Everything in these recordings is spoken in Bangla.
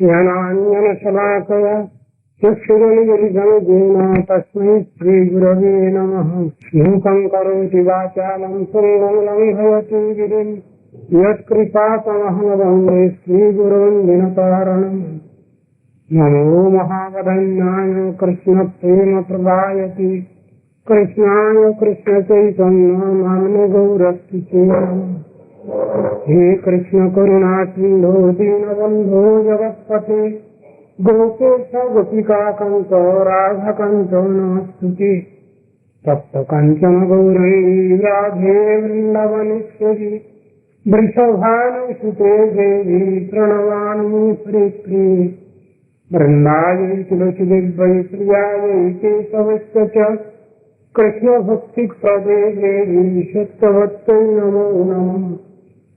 ज्ञानाञ्जनशलाकया चक्षुरुन्मिलितं तस्मै श्रीगुरवे नमः। मूकं करोति वाचालं सुन्दरं लङ्घयति गिरिं यत्कृपातमहं वन्दे श्रीगुरुन् दिनतारणम्। नमो महावदन्याय कृष्णप्रेमप्रदायति कृष्णाय कृष्णचैतन्यनामगौरस्ति हे कृष्ण करुणा सिन्धो दीनबन्धो जगत्पते गोपेश गोपिकाकान्त राधाकान्त नमस्तुते। तप्त काञ्चन गौरी राधे वृन्दावनेश्वरी वृषभानुसुते देवी प्रणमामि हरिप्रिये। वृन्दायै तुलसीदेव्यै प्रियायै केशवस्य च कृष्णभक्तिप्रदे देवी सत्यवत्यै नमो नमः।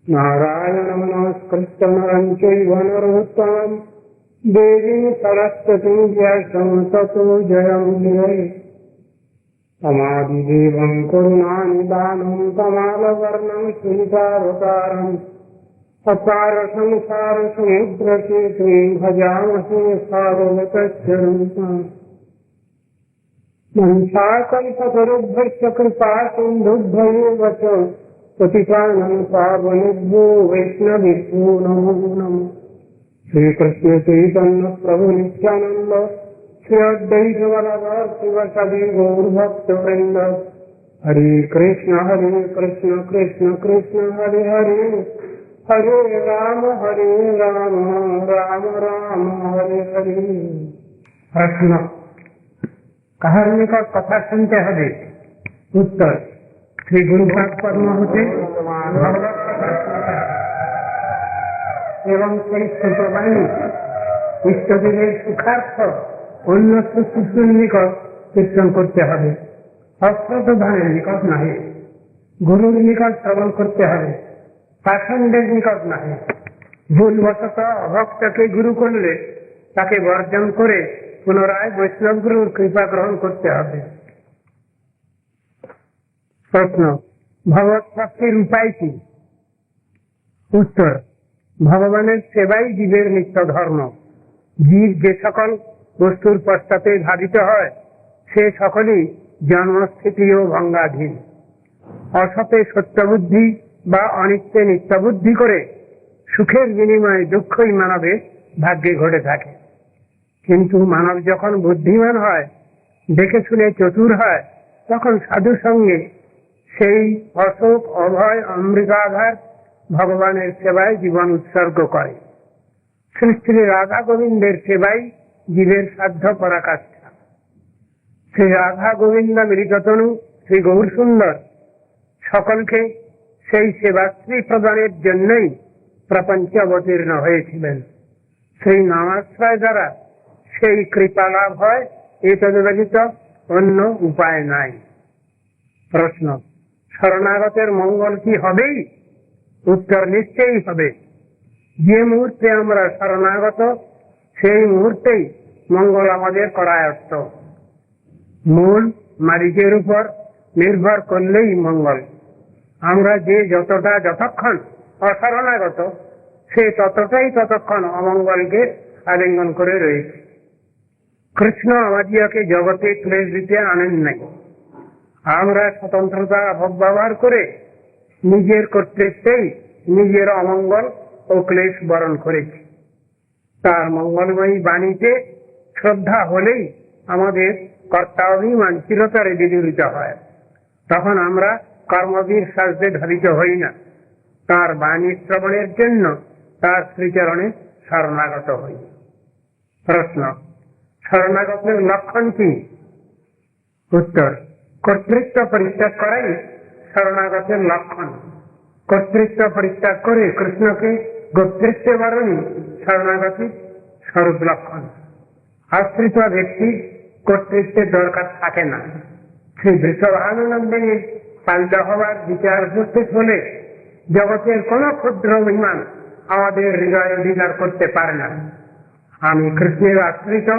नारायणं नमस्कृत्य नरं चैव नरोत्तमं देवीं सरस्वतीं व्यासं ततो जयमुदीरये। तमादिदेवं करुणानिधानं कमालवर्णं सुनितावतारम् अपार संसार समुद्रकेतुं भजामहे सारवतस्य रूपम्। वंशाकल्पतरुभ्यश्च कृपा सिन्धुभ्यैव च पतितानां पावनेभ्यो वैष्णवेभ्यो नमो नमः। श्रीकृष्ण चैतन्य प्रभु नित्यानंद श्री अद्वैत गदाधर शिवसदि गौरभक्तवृंद। हरे कृष्ण कृष्ण कृष्ण हरे हरे हरे राम राम राम हरे हरे। प्रश्न কাহার্মিক কথা শুনতে হবে। উত্তর শ্রী গুরুভাগ কর্ম হতে এবং সেই ছোটবাণী ইষ্টদেবের সুখার্থ অন্য শিশুর নিকট কীর্তন করতে হবে। অশ্রদ্ধধানের নিকট নহে। গুরুর নিকট শ্রবণ করতে হবে, পাষণ্ডের নিকট নহে। ভুলবশত অভক্তকে গুরু করলে তাকে বর্জন করে পুনরায় বৈষ্ণব গুরুর কৃপা গ্রহণ করতে হবে। প্রশ্ন ভগবত ভক্তির উপায় কি? উত্তর ভগবানের সেবাই জীবের নিত্য ধর্ম। জীব যে সকল বস্তুর পশ্চাতে ধাবিত হয় সে সকলই জন্মস্থিতি ও ভঙ্গাধীন। অসতে সত্যবুদ্ধি বা অনিত্যে নিত্যবুদ্ধি করে সুখের বিনিময়ে দুঃখই মানবে ভাগ্যে ঘটে থাকে। কিন্তু মানব যখন বুদ্ধিমান হয়, দেখে শুনে চতুর হয়, তখন সাধু সঙ্গে সেই অশোক অভয় অমৃতাধার ভগবানের সেবায় জীবন উৎসর্গ করে। শ্রী শ্রী রাধা গোবিন্দের সেবাই জীবের সাধ্য পরাকাষ্ঠা। শ্রী রাধা গোবিন্দ মিলিততনু শ্রী গৌর সুন্দর সকলকে সেই সেবাশ্রী প্রদানের জন্যই প্রপঞ্চে অবতীর্ণ হয়েছিলেন। সেই নামাশ্রয় দ্বারা সেই কৃপা লাভ হয়, এতদ ব্যতীত অন্য উপায় নাই। প্রশ্ন শরণাগতের মঙ্গল কি হবেই? উত্তর নিশ্চয়ই হবে। যে মুহূর্তে আমরা শরণাগত সেই মুহূর্তেই মঙ্গল আমাদের করায়ত্ত। মূল মালিকের উপর নির্ভর করলেই মঙ্গল। আমরা যে যতক্ষণ অশরণাগত সে ততক্ষণ অমঙ্গলকে আলিঙ্গন করে রয়েছে। কৃষ্ণ আমাদিওকে জগতে ক্লেশ দিতে আনেন নাই। আমরা স্বতন্ত্রতা অপব্যবহার করে নিজের কর্তৃত্বেই নিজের অমঙ্গল ও ক্লেশ বরণ করেছি। তার মঙ্গলময়ী বাণীতে শ্রদ্ধা হলেই আমাদের কর্তা অভিমান চিরতরে বিদূরিত হয়। তখন আমরা কর্মবীর সাজতে ধাবিত হই না, তার বাণী শ্রবণের জন্য তার শ্রীচরণে শরণাগত হই। প্রশ্ন শরণাগতের লক্ষণ কি? উত্তর কর্তৃত্ব পরিত্যাগ করাই শরণাগতের লক্ষণ। কর্তৃত্ব পরিত্যাগ করে কৃষ্ণকে গোত্রিত্বে বরণই শরণাগতির স্বরূপ লক্ষণ। আশ্রিত ব্যক্তি কর্তৃত্বের দরকার থাকে না। শ্রী বৃষভানুনন্দিনী পালিত হওয়ার বিচার উপস্থিত হলে জগতের কোন ক্ষুদ্র অভিমান আমাদের হৃদয় অধিকার করতে পারে না। আমি কৃষ্ণের আশ্রিত,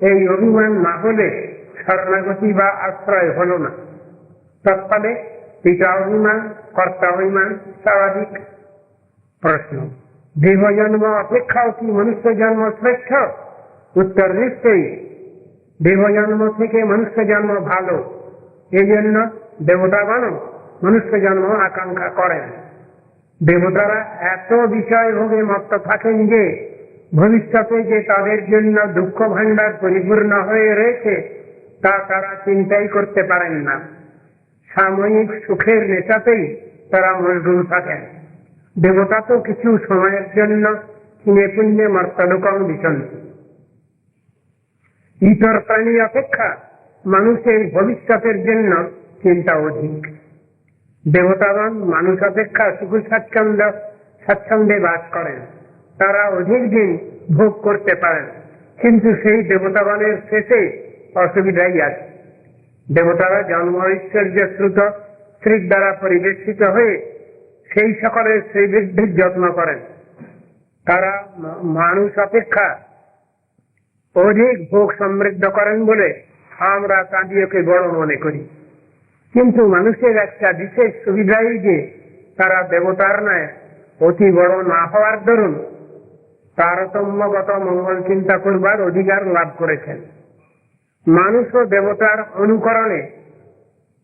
এই অভিমান না হলে শরণাগতি বা আশ্রয় হল না। তৎফলে পিতা অভিমান, কর্তা অভিমান স্বাভাবিক। প্রশ্ন দেহ জন্ম অপেক্ষাও কি মনুষ্য জন্ম শ্রেষ্ঠ? উত্তর নিশ্চয়ই। দেহ জন্ম থেকে মনুষ্য জন্ম ভালো। এই জন্য দেবতাগণ মনুষ্য জন্ম আকাঙ্ক্ষা করেন। দেবতারা এত বিষয় ভোগে মত্ত থাকেন যে ভবিষ্যতে যে তাদের জন্য দুঃখ ভাণ্ডার পরিপূর্ণ হয়ে রয়েছে তা তারা চিন্তাই করতে পারেন না। সাময়িক সুখের নেশাতেই তারা মশগুল থাকেন। দেবতা তো কিছু সময়ের জন্য কিনে পুণ্যে মর্তলোকং বিশন্তি। ইতর প্রাণী অপেক্ষা মানুষের ভবিষ্যতের জন্য চিন্তা অধিক। দেবতাগণ মানুষ অপেক্ষা সুখ স্বাচ্ছন্দ্যে বাস করেন। তারা অধিক দিন ভোগ করতে পারেন, কিন্তু সেই দেবতাগণের শেষে অসুবিধাই আছে। দেবতারা জন্ম ঐশ্বর্য শ্রুত স্ত্রীর দ্বারা পরিবেষ্টিত হয়ে সেই সকলের শ্রীবৃদ্ধির যত্ন করেন। তারা মানুষ অপেক্ষা অধিক ভোগ সমৃদ্ধ করেন বলে আমরা তাদেরকে বড় মনে করি। কিন্তু মানুষের একটা বিশেষ সুবিধাই যে তারা দেবতার ন্যায় অতি বড় না হওয়ার দরুন তারতম্যগত মঙ্গল চিন্তা করবার অধিকার লাভ করেছেন। মানুষ ও দেবতার অনুকরণে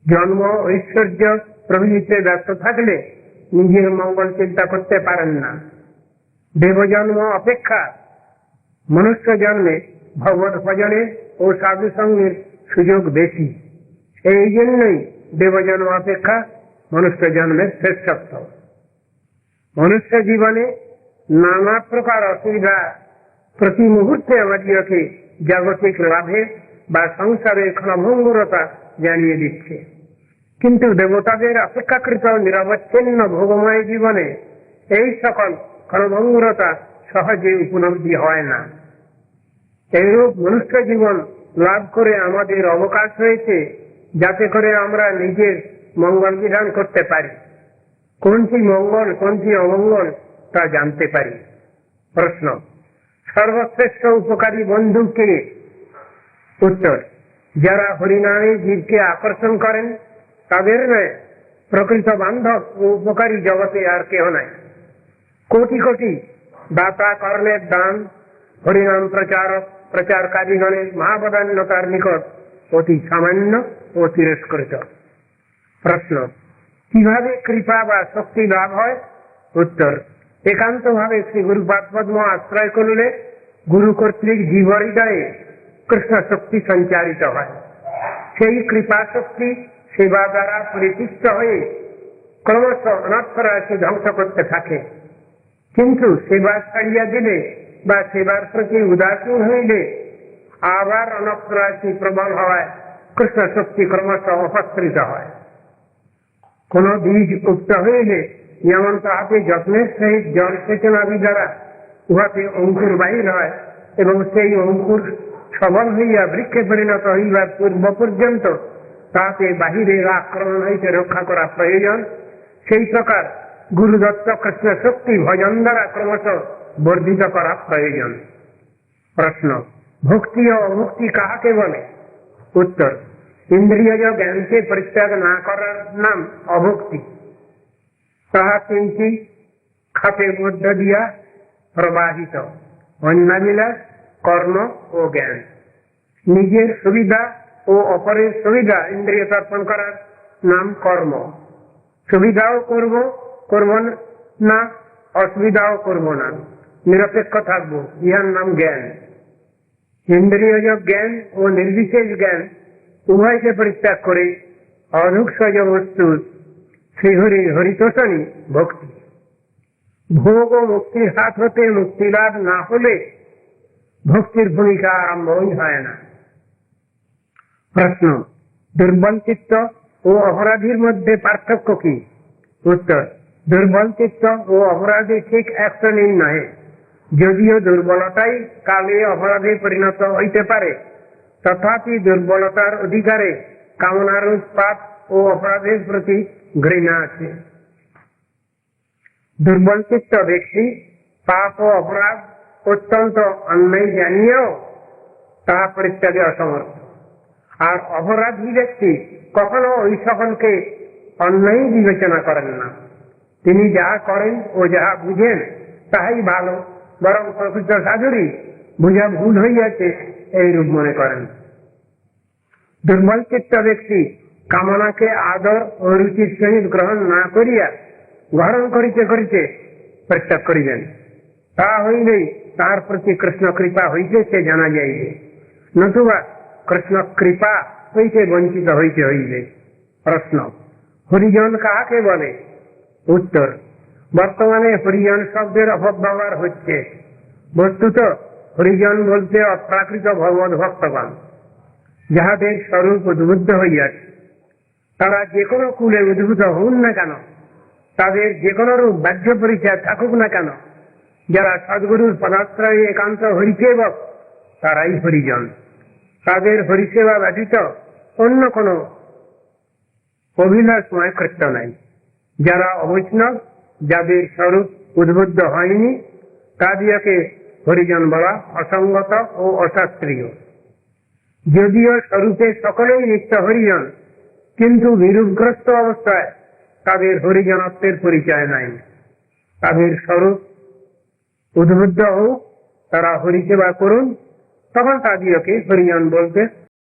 জন্ম ঐশ্বর্য প্রভৃতিতে ব্যস্ত থাকলে নিজের মঙ্গল চিন্তা করতে পারেন না। দেবজন্ম অপেক্ষা মনুষ্য জন্মে ভগবত ভজনে ও সাধু সঙ্গের সুযোগ বেশি। এই জন্যই দেবজন্ম অপেক্ষা মনুষ্য জন্মের শ্রেষ্ঠত্ব। মনুষ্য জীবনে নানা প্রকার অসুবিধা প্রতি মুহূর্তে আমাদেরকে জাগতিক লাভে বা সংসারের ক্ষণভঙ্গুরতা জানিয়ে দিচ্ছে। কিন্তু দেবতাদের অপেক্ষাকৃত নিরবচ্ছিন্ন ভোগময় জীবনে এই সকল ক্ষণভঙ্গুরতা সহজে উপলব্ধি হয় না। এইরূপ মনুষ্য জীবন লাভ করে আমাদের অবকাশ হয়েছে যাতে করে আমরা নিজের মঙ্গল বিধান করতে পারি, কোনটি মঙ্গল কোনটি অমঙ্গল তা জানতে পারি। প্রশ্ন: সর্বশ্রেষ্ঠ উপকারী বন্ধু কে? উত্তর: যারা হরিনামে জীবকে আকর্ষণ করেন তাদের নয়, প্রকৃত বান্ধব ও উপকারী জগতে আর কেহ নাই। কোটি কোটি দাতা কর্ণের দান হরিনাম প্রচারকারীগণের মহাবদান্যতার নিকট অতি সামান্য ও তিরস্কৃত। প্রশ্ন: কিভাবে কৃপা বা শক্তি লাভ হয়? উত্তর: একান্ত ভাবে শ্রী গুরুপাদ পদ্ম আশ্রয় করলে গুরু কর্তৃক জীব হৃদয়ে কৃষ্ণ শক্তি সঞ্চারিত হয়। সেই কৃপা শক্তি সেবা দ্বারা পরিপুষ্ট হয়ে ক্রমশ অনর্থ রাশি ধ্বংস করতে থাকে। কিন্তু সেবা ছাড়িয়া দিলে বা সেবার প্রতি উদাসীন হইলে আবার অনর্থ রাশি প্রবল হওয়ায় কৃষ্ণ শক্তি ক্রমশ অপসৃত হয়। কোন বীজ উক্ত হইলে যেমন তাহাতে যত্নের সহিত জল সেচনাদি দ্বারা উহাতে অঙ্কুর বাহির হয় এবং সেই অঙ্কুর সবল হইয়া বৃক্ষে পরিণত হইবার পূর্ব পর্যন্ত তাহাতে বাহিরের আক্রমণ হইতে রক্ষা করা প্রয়োজন, সেই প্রকার গুরুদত্ত কৃষ্ণ শক্তি ভজন দ্বারা ক্রমশ বর্ধিত করা প্রয়োজন। প্রশ্ন: ভক্তি ও অভক্তি কাহাকে বলে? উত্তর: ইন্দ্রিয়জ জ্ঞানকে পরিত্যাগ না করার নাম অভক্তি। তাহা তিনটি খাতের মধ্য দিয়া প্রবাহিত: অন্নাবিলাস, কর্ম ও জ্ঞান। নিজের সুবিধা ও অপরের সুবিধা ইন্দ্রিয় তর্পণ করার নাম কর্ম। সুবিধাও করব না, অসুবিধাও করব না, নিরপেক্ষ থাকবো, ইহার নাম জ্ঞান। ইন্দ্রিয়জ জ্ঞান ও নির্বিশেষ জ্ঞান উভয়কে পরিত্যাগ করে অধুক্ষজ বস্তুর শ্রীহরি হরিতোষণী ভক্তি। ভোগ ও মুক্তির হাত হতে মুক্তি লাভ না হলে ভক্তির ভূমিকা আরম্ভই হয় না। প্রশ্ন: দুর্বল চিত্ত ও অপরাধীর মধ্যে পার্থক্য কি? উত্তর: দুর্বল চিত্ত ও অপরাধী ঠিক এক শ্রেণীর নহে। যদিও দুর্বলতাই কালে অপরাধে পরিণত হইতে পারে, তথাপি দুর্বলতার অধিকারে কামনার উৎপাত ও অপরাধের প্রতি ঘৃণা আছে। দুর্বল চিত্ত ব্যক্তি পাপ ও অপরাধ অত্যন্ত অন্যায় জানিয়েও তাহা পরিত্যাগে অসমর্থ। আর অপরাধী ব্যক্তি কখনো ওই সকলকে অন্যায় বিবেচনা করেন না। তিনি যাহা করেন ও যাহা বুঝেন তাহাই ভালো, বরং প্রকৃত সাধুরই বুঝা ভুল হইয়াছে এইরূপ মনে করেন। দুর্বল চিত্ত ব্যক্তি কামনাকে আদর ও রুচির সহিত গ্রহণ না করিয়া গ্রহণ করিতে করিতে পরিত্যাগ করিবেন। তা হইলেই তাহার প্রতি কৃষ্ণ কৃপা হইতেছে জানা যাইবে, নতুবা কৃষ্ণ কৃপা হইতে বঞ্চিত হইতে হইবে। প্রশ্ন, হরিজন কাহাকে বলে? উত্তর, বর্তমানে হরিজন শব্দের অপব্যবহার হচ্ছে। বস্তুত হরিজন বলতে অপ্রাকৃত ভগবত ভক্তগণ, যাহাদের স্বরূপ উদ্বুদ্ধ হইয়াছে। তারা যে কোনো কুলে উদ্ভূত হন না কেন, তাদের যে কোনো রূপ বাহ্য পরিচয় থাকুক না কেন, যারা সদ্গুরুর পদাশ্রয়ে একান্ত হরিসেবক, তারাই হরিজন। তাদের হরিসেবা ব্যতীত অন্য কোনো অভিলাষময় কৃত্য নাই। যারা অবৈষ্ণব, যাদের স্বরূপ উদ্বুদ্ধ হয়নি, তাদিয়াকে হরিজন বলা অসঙ্গত ও অশাস্ত্রীয়। যদিও স্বরূপে সকলেই নিত্য হরিজন, কিন্তু বিরূপগ্রস্ত অবস্থায় তাদের হরিজনত্বের পরিচয় নাই। তাদের স্বরূপ উদ্বুদ্ধ হোক, তারা হরিসেবা করুন, তখন তাদিয়াকে হরিজন বলতে